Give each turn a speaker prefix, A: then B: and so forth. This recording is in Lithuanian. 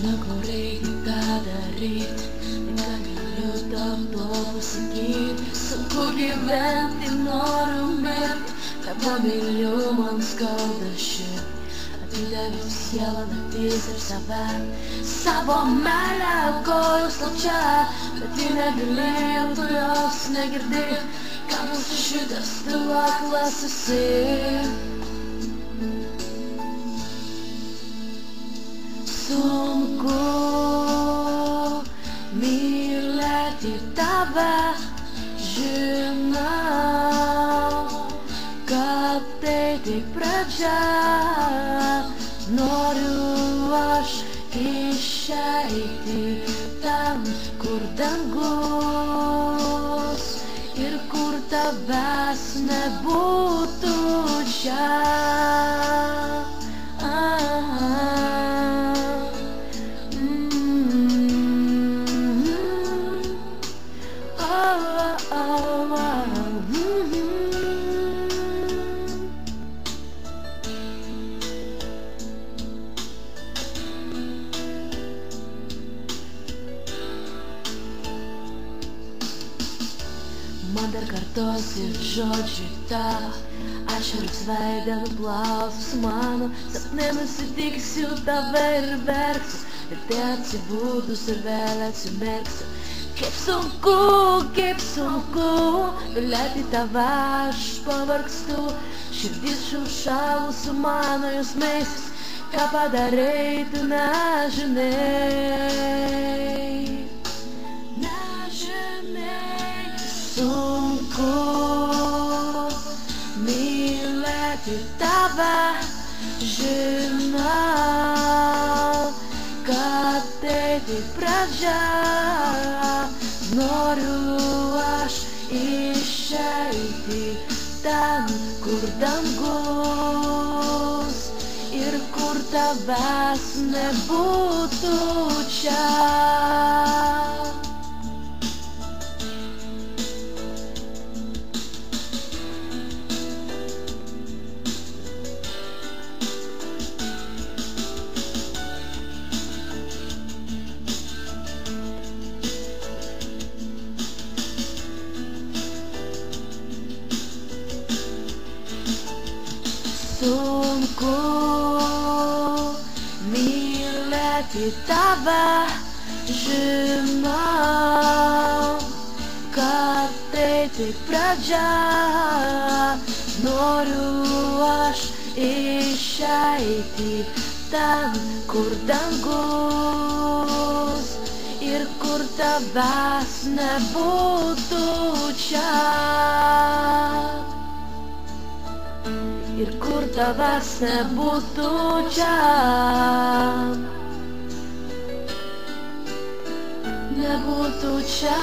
A: Nežinau, ko reikia ką daryt, negaliu tau to pasakyt. Sunku gyventi, noriu mirti, tavo myliu, man skauda širdį. Atidaviau sielą, naktis ir save, savo meilę aukojau slapčia, bet ji negalėjo, tu jos negirdi, ką mūsų šitas tu aklas esi. Sunku mylėti tave, žinau, kad tai tik pradžia. Noriu aš išeiti ten, kur dangus ir kur tavęs nebūtų čia. Man dar kartosi žodžiai tavo, ašaros veidą nuplausus mano, sapne nusitiksiu tave ir verksiu, ir tai atsibūdus ir vėl atsimerksiu. Kaip sunku mylėti tave, aš pavargstu, širdis užšalusiu mano jausmais, ką padarei, tu nežinai. Sunku mylėti tave, žinau, kad tai tik pradžia. Noriu aš išeiti ten, kur dangus ir kur tavęs nebūtų čia. Sunku mylėti tave, žinau, kad tai tik pradžia. Noriu aš išeiti ten, kur dangus ir kur tavęs nebūtų čia. Ir kur tavęs nebūtų čia, nebūtų čia.